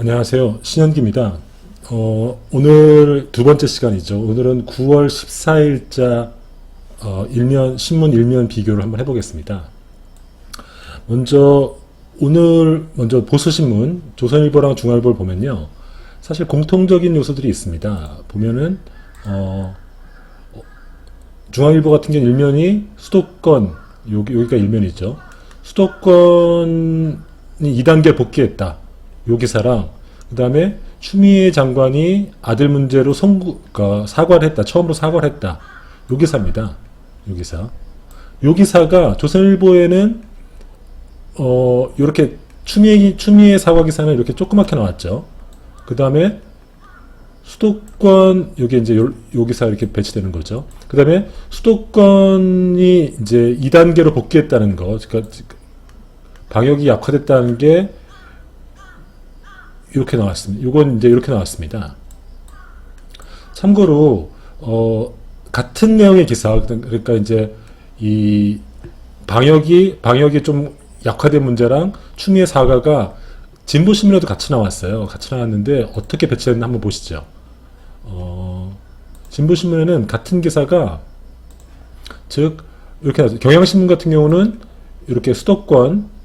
안녕하세요. 신현기입니다. 오늘 두 번째 시간이죠. 오늘은 9월 14일자 신문 일면 비교를 한번 해보겠습니다. 먼저 보수신문, 조선일보랑 중앙일보를 보면요. 사실 공통적인 요소들이 있습니다. 보면은, 중앙일보 같은 경우는 일면이 수도권, 여기가 일면이죠. 수도권이 2단계 복귀했다. 요 기사랑, 그 다음에 추미애 장관이 아들 문제로 사과를 했다. 처음으로 사과를 했다. 요 기사입니다. 요 기사. 요 기사가 조선일보에는, 요렇게 추미애 사과 기사는 이렇게 조그맣게 나왔죠. 그 다음에 수도권, 여기 이제 요 기사 이렇게 배치되는 거죠. 그 다음에 수도권이 이제 2단계로 복귀했다는 거. 그러니까 방역이 약화됐다는 게 이렇게 나왔습니다. 이건 이제 이렇게 나왔습니다. 참고로 같은 내용의 기사, 그러니까 이제 이 방역이 좀 약화된 문제랑 추미애 사과가 진보신문에도 같이 나왔어요. 같이 나왔는데 어떻게 배치됐나 한번 보시죠. 진보신문에는 같은 기사가 즉 이렇게 나왔어요. 경향신문 같은 경우는 이렇게 수도권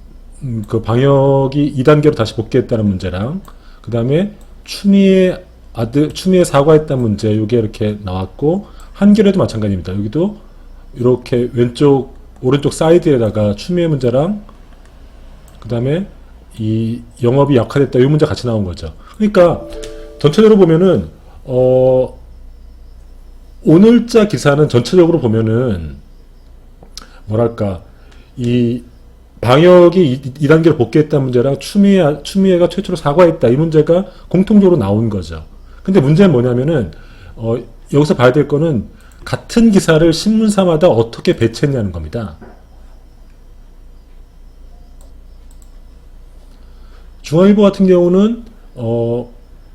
그 방역이 2단계로 다시 복귀했다는 문제랑 그 다음에 추미애 사과했다는 문제 이게 이렇게 나왔고 한겨레도 마찬가지입니다. 여기도 이렇게 오른쪽 사이드에다가 추미애 문제랑 그 다음에 이 영업이 약화됐다 이 문제 같이 나온 거죠. 그러니까 전체적으로 보면은 오늘자 기사는 전체적으로 보면은 뭐랄까 이 방역이 2단계로 복귀했다는 문제랑 추미애가 최초로 사과했다 이 문제가 공통적으로 나온 거죠. 근데 문제는 뭐냐면은 여기서 봐야 될 거는 같은 기사를 신문사마다 어떻게 배치했냐는 겁니다. 중앙일보 같은 경우는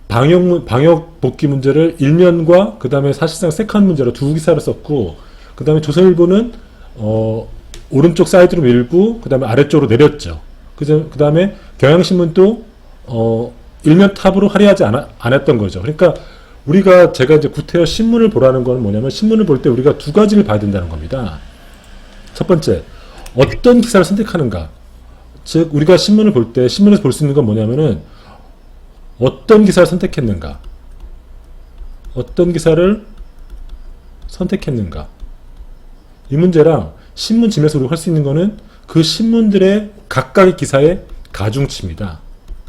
방역 복귀 문제를 일면과 그 다음에 사실상 세컨 문제로 두 기사를 썼고 그 다음에 조선일보는 오른쪽 사이드로 밀고 그 다음에 아래쪽으로 내렸죠. 그 다음에 경향신문도 일면 탑으로 화려하지 않았던 거죠. 그러니까 제가 이제 구태여 신문을 보라는 건 뭐냐면 신문을 볼 때 우리가 두 가지를 봐야 된다는 겁니다. 첫 번째, 어떤 기사를 선택하는가. 즉 우리가 신문을 볼 때 신문에서 볼 수 있는 건 뭐냐면은 어떤 기사를 선택했는가. 어떤 기사를 선택했는가. 이 문제랑 신문짐에서 우리가 할 수 있는 거는 그 신문들의 각각의 기사의 가중치입니다.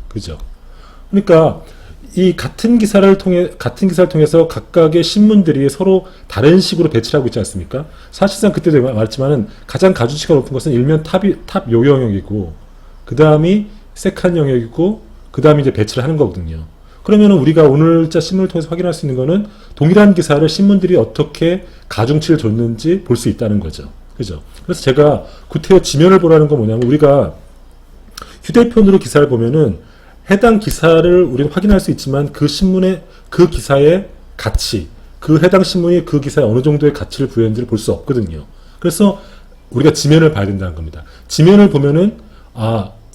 그죠? 그러니까 이 같은 기사를 통해서 각각의 신문들이 서로 다른 식으로 배치를 하고 있지 않습니까? 사실상 그때도 말했지만은 가장 가중치가 높은 것은 일면 탑 요 영역이고 그 다음이 세컨 영역이고 그 다음이 이제 배치를 하는 거거든요. 그러면은 우리가 오늘자 신문을 통해서 확인할 수 있는 거는 동일한 기사를 신문들이 어떻게 가중치를 줬는지 볼 수 있다는 거죠. 그죠? 그래서 제가 구태여 지면을 보라는 건 뭐냐면 우리가 휴대폰으로 기사를 보면은 해당 기사를 우리가 확인할 수 있지만 그 신문의 그 기사의 가치, 그 해당 신문이 그 기사에 어느 정도의 가치를 부여했는지를 볼 수 없거든요. 그래서 우리가 지면을 봐야 된다는 겁니다. 지면을 보면은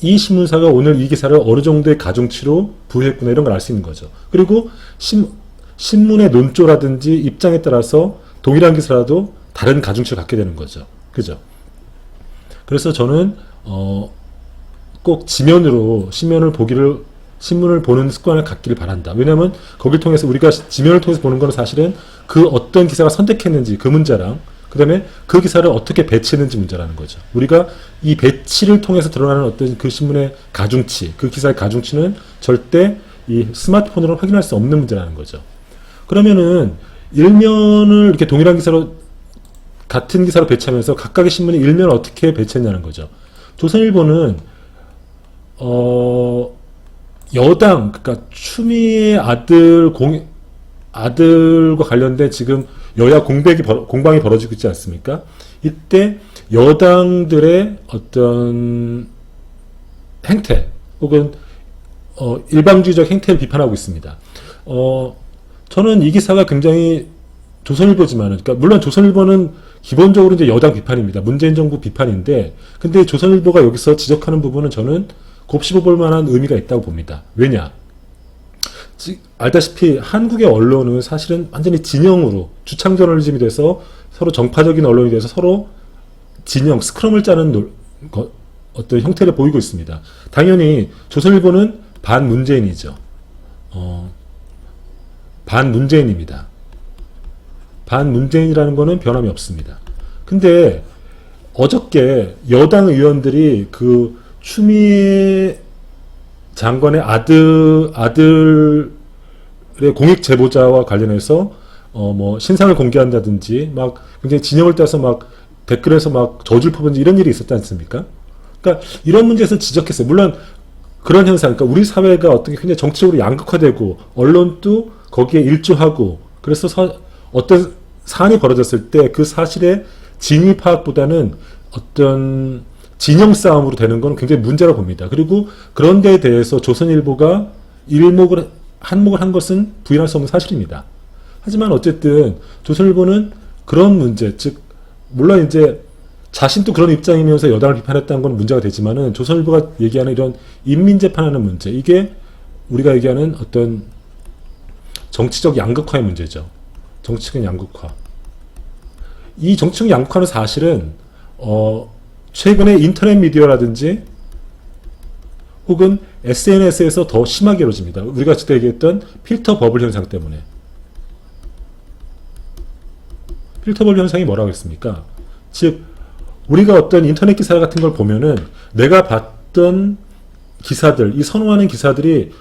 이 신문사가 오늘 이 기사를 어느 정도의 가중치로 부여했구나 이런 걸 알 수 있는 거죠. 그리고 신문의 논조라든지 입장에 따라서 동일한 기사라도 다른 가중치를 갖게 되는 거죠. 그죠? 그래서 저는 꼭 지면으로 신문을 보는 습관을 갖기를 바란다. 왜냐하면 거기를 통해서 우리가 지면을 통해서 보는 거는 사실은 그 어떤 기사가 선택했는지 그 문제랑 그 다음에 그 기사를 어떻게 배치했는지 문제라는 거죠. 우리가 이 배치를 통해서 드러나는 어떤 그 신문의 가중치, 그 기사의 가중치는 절대 이 스마트폰으로 확인할 수 없는 문제라는 거죠. 그러면은 일면을 이렇게 동일한 기사로 같은 기사로 배치하면서 각각의 신문이 일면을 어떻게 배치했냐는 거죠. 조선일보는 여당, 그러니까 추미애 아들과 관련된 지금 여야 공방이 벌어지고 있지 않습니까? 이때 여당들의 어떤 행태 혹은 일방주의적 행태를 비판하고 있습니다. 저는 이 기사가 굉장히 조선일보지만은, 그러니까 물론 조선일보는 기본적으로 이제 여당 비판입니다. 문재인 정부 비판인데, 근데 조선일보가 여기서 지적하는 부분은 저는 곱씹어볼 만한 의미가 있다고 봅니다. 왜냐? 알다시피 한국의 언론은 사실은 완전히 진영으로 주창 저널리즘이 돼서 서로 정파적인 언론이 돼서 서로 진영, 스크럼을 짜는 어떤 형태를 보이고 있습니다. 당연히 조선일보는 반문재인이죠. 반문재인입니다. 반문재인이라는 거는 변함이 없습니다. 근데 어저께 여당 의원들이 그 추미애 장관의 아들의 공익 제보자와 관련해서 뭐 신상을 공개한다든지 막 굉장히 진영을 따서 막 댓글에서 막 저주를 퍼붓는 이런 일이 있었지 않습니까? 그러니까 이런 문제에서 지적했어요. 물론 그런 현상, 그러니까 우리 사회가 어떻게 굉장히 정치적으로 양극화되고 언론도 거기에 일조하고 그래서 어떤 사안이 벌어졌을 때 그 사실의 진위 파악보다는 어떤 진영 싸움으로 되는 건 굉장히 문제라고 봅니다. 그리고 그런 데에 대해서 조선일보가 한몫을 한 것은 부인할 수 없는 사실입니다. 하지만 어쨌든 조선일보는 그런 문제, 즉 물론 이제 자신도 그런 입장이면서 여당을 비판했다는 건 문제가 되지만은 조선일보가 얘기하는 이런 인민재판하는 문제, 이게 우리가 얘기하는 어떤 정치적 양극화의 문제죠. 정치적 양극화. 이 정치적 양극화는 사실은 최근에 인터넷 미디어라든지 혹은 SNS에서 더 심하게 이루어집니다. 우리가 그때 얘기했던 필터 버블 현상 때문에. 필터 버블 현상이 뭐라고 했습니까? 즉 우리가 어떤 인터넷 기사 같은 걸 보면은 내가 봤던 기사들, 이 선호하는 기사들이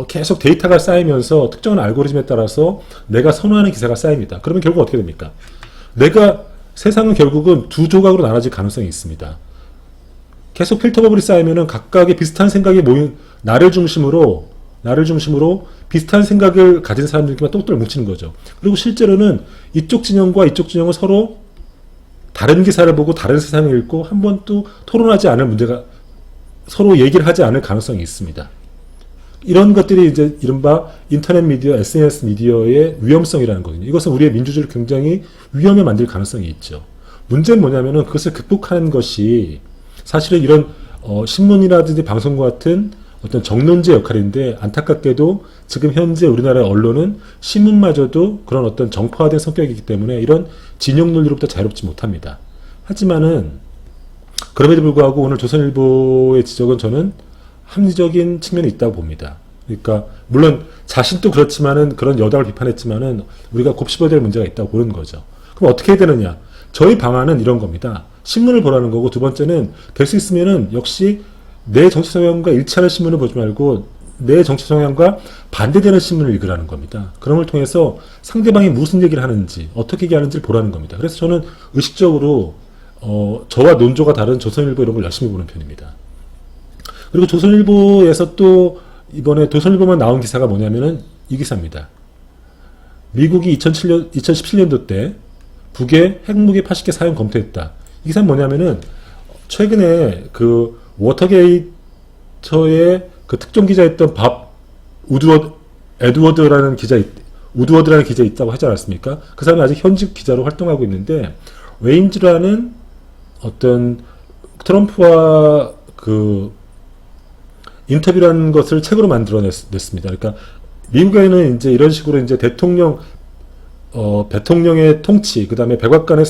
계속 데이터가 쌓이면서 특정한 알고리즘에 따라서 내가 선호하는 기사가 쌓입니다. 그러면 결국 어떻게 됩니까? 세상은 결국은 두 조각으로 나눠질 가능성이 있습니다. 계속 필터 버블이 쌓이면은 각각의 비슷한 생각이 모인 나를 중심으로 비슷한 생각을 가진 사람들끼리만 똑똑 뭉치는 거죠. 그리고 실제로는 이쪽 진영과 이쪽 진영은 서로 다른 기사를 보고 다른 세상을 읽고 한 번도 토론하지 않을 문제가 서로 얘기를 하지 않을 가능성이 있습니다. 이런 것들이 이제 이른바 인터넷 미디어, SNS 미디어의 위험성이라는 거거든요. 이것은 우리의 민주주의를 굉장히 위험에 만들 가능성이 있죠. 문제는 뭐냐면은 그것을 극복하는 것이 사실은 이런 신문이라든지 방송과 같은 어떤 정론지의 역할인데 안타깝게도 지금 현재 우리나라의 언론은 신문마저도 그런 어떤 정파화된 성격이기 때문에 이런 진영 논리로부터 자유롭지 못합니다. 하지만은 그럼에도 불구하고 오늘 조선일보의 지적은 저는 합리적인 측면이 있다고 봅니다. 그러니까 물론 자신도 그렇지만은 그런 여당을 비판했지만은 우리가 곱씹어야 될 문제가 있다고 보는 거죠. 그럼 어떻게 해야 되느냐? 저희 방안은 이런 겁니다. 신문을 보라는 거고 두 번째는 될 수 있으면은 역시 내 정치 성향과 일치하는 신문을 보지 말고 내 정치 성향과 반대되는 신문을 읽으라는 겁니다. 그런 걸 통해서 상대방이 무슨 얘기를 하는지 어떻게 얘기하는지를 보라는 겁니다. 그래서 저는 의식적으로 저와 논조가 다른 조선일보 이런 걸 열심히 보는 편입니다. 그리고 조선일보에서 또 이번에 조선일보만 나온 기사가 뭐냐면은 이 기사입니다. 미국이 2017년도 때 북에 핵무기 80개 사용 검토했다. 이 기사는 뭐냐면은 최근에 그 워터게이터의 그 특종 기자였던 우드워드라는 기자 있다고 하지 않았습니까? 그 사람이 아직 현직 기자로 활동하고 있는데 웨인즈라는 어떤 트럼프와 그 인터뷰라는 것을 책으로 만들어냈습니다. 그러니까 미국에는 이제 이런 식으로 이제 대통령의 통치, 그 다음에 백악관의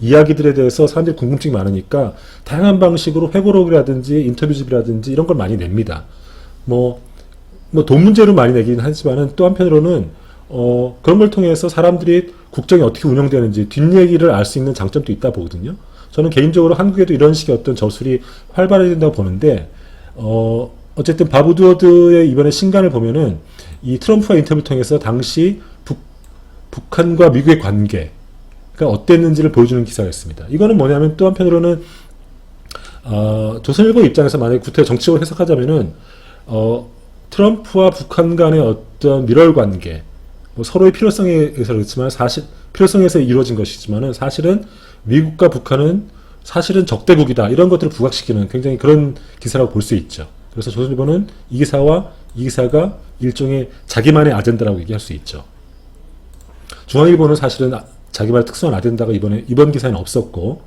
이야기들에 대해서 사람들이 궁금증이 많으니까 다양한 방식으로 회고록이라든지 인터뷰집이라든지 이런 걸 많이 냅니다. 뭐 돈 문제로 많이 내긴 하지만은 또 한편으로는 그런 걸 통해서 사람들이 국정이 어떻게 운영되는지 뒷얘기를 알 수 있는 장점도 있다 보거든요. 저는 개인적으로 한국에도 이런 식의 어떤 저술이 활발해야 된다고 보는데 어쨌든 밥 우드워드의 이번에 신간을 보면은 이 트럼프와 인터뷰를 통해서 당시 북한과 미국의 관계가 어땠는지를 보여주는 기사였습니다. 이거는 뭐냐면 또 한편으로는 조선일보 입장에서 만약에 구태 정치적으로 해석하자면은 트럼프와 북한 간의 어떤 밀월 관계, 뭐 서로의 필요성에 의해서 그렇지만 필요성에서 이루어진 것이지만은 사실은 미국과 북한은 사실은 적대국이다, 이런 것들을 부각시키는 굉장히 그런 기사라고 볼 수 있죠. 그래서 조선일보는 이 기사가 일종의 자기만의 아젠다라고 얘기할 수 있죠. 중앙일보는 사실은 자기만의 특수한 아젠다가 이번 기사에는 없었고,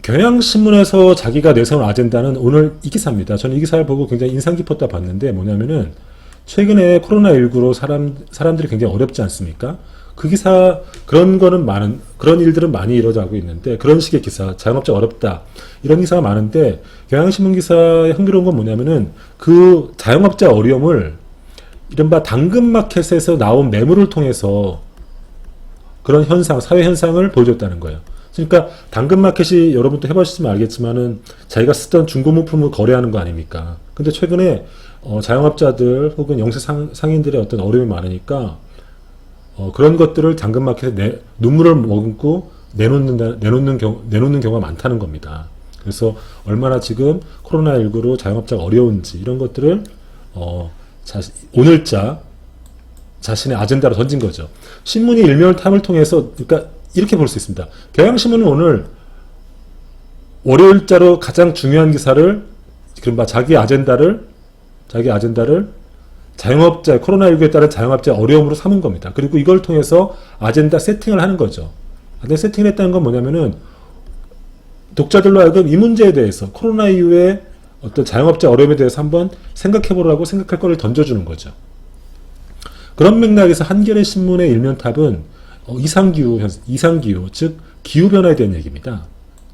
경향신문에서 자기가 내세운 아젠다는 오늘 이 기사입니다. 저는 이 기사를 보고 굉장히 인상 깊었다 봤는데 뭐냐면은 최근에 코로나19로 사람들이 굉장히 어렵지 않습니까? 그 기사, 그런 일들은 많이 일어나고 있는데, 그런 식의 기사, 자영업자 어렵다, 이런 기사가 많은데, 경향신문 기사의 흥미로운 건 뭐냐면은, 그 자영업자 어려움을, 이른바 당근마켓에서 나온 매물을 통해서 그런 현상, 사회 현상을 보여줬다는 거예요. 그러니까, 당근마켓이 여러분도 해보시면 알겠지만은, 자기가 쓰던 중고물품을 거래하는 거 아닙니까? 근데 최근에, 자영업자들 혹은 영세 상인들의 어떤 어려움이 많으니까, 그런 것들을 당근마켓에 눈물을 머금고 내놓는 경우가 많다는 겁니다. 그래서 얼마나 지금 코로나19로 자영업자가 어려운지 이런 것들을 오늘자 자신의 아젠다로 던진 거죠. 신문이 일면을 탐을 통해서 그러니까 이렇게 볼 수 있습니다. 경향신문은 오늘 월요일자로 가장 중요한 기사를 그런바 자기 아젠다를 자영업자, 코로나19에 따른 자영업자의 어려움으로 삼은 겁니다. 그리고 이걸 통해서 아젠다 세팅을 하는 거죠. 아젠다 세팅을 했다는 건 뭐냐면은 독자들로 하여금 이 문제에 대해서 코로나 이후에 어떤 자영업자 어려움에 대해서 한번 생각해보라고 생각할 거를 던져주는 거죠. 그런 맥락에서 한겨레 신문의 일면탑은 이상기후, 즉 기후변화에 대한 얘기입니다.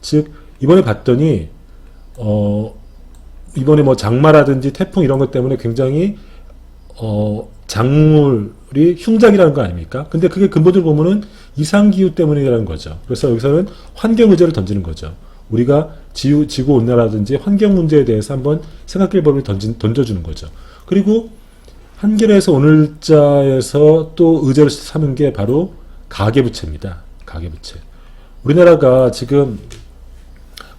즉 이번에 봤더니 이번에 뭐 장마라든지 태풍 이런 것 때문에 굉장히 작물이 흉작이라는 거 아닙니까? 근데 그게 근본적으로 보면은 이상기후 때문이라는 거죠. 그래서 여기서는 환경 의제를 던지는 거죠. 우리가 지구온난화라든지 환경 문제에 대해서 한번 생각해볼 던져주는 거죠. 그리고 한겨레에서 오늘자에서 또 의제를 삼은 게 바로 가계부채입니다. 가계부채. 우리나라가 지금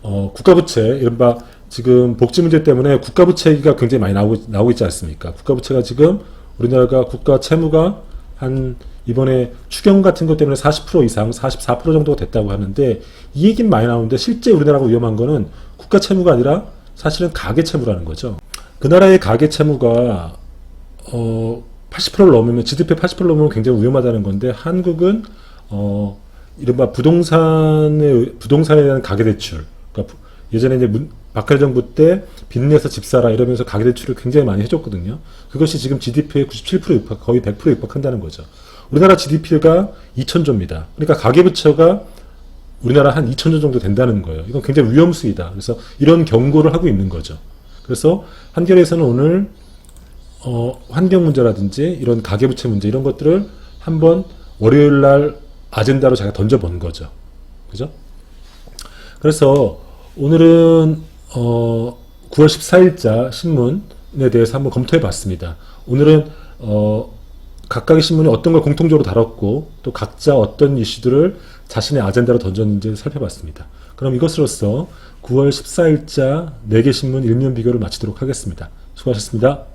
국가부채, 이른바 지금 복지 문제 때문에 국가부채 얘기가 굉장히 많이 나오고 있지 않습니까? 국가부채가 지금 우리나라가 국가 채무가 한 이번에 추경 같은 것 때문에 40% 이상, 44% 정도가 됐다고 하는데 이 얘기는 많이 나오는데 실제 우리나라가 위험한 거는 국가 채무가 아니라 사실은 가계 채무라는 거죠. 그 나라의 가계 채무가 80%를 넘으면 GDP 80%를 넘으면 굉장히 위험하다는 건데 한국은 이른바 부동산에 대한 가계대출, 그러니까 예전에 이제 박근혜 정부 때 빚내서 집 사라 이러면서 가계대출을 굉장히 많이 해줬거든요. 그것이 지금 GDP의 97% 육박, 거의 100% 육박한다는 거죠. 우리나라 GDP가 2,000조입니다. 그러니까 가계부채가 우리나라 한 2,000조 정도 된다는 거예요. 이건 굉장히 위험수이다. 그래서 이런 경고를 하고 있는 거죠. 그래서 한겨레에서는 오늘 환경 문제라든지 이런 가계부채 문제 이런 것들을 한번 월요일 날 아젠다로 제가 던져본 거죠. 그죠? 그래서 오늘은 9월 14일자 신문에 대해서 한번 검토해 봤습니다. 오늘은 각각의 신문이 어떤 걸 공통적으로 다뤘고 또 각자 어떤 이슈들을 자신의 아젠다로 던졌는지 살펴봤습니다. 그럼 이것으로써 9월 14일자 4개 신문 일면 비교를 마치도록 하겠습니다. 수고하셨습니다.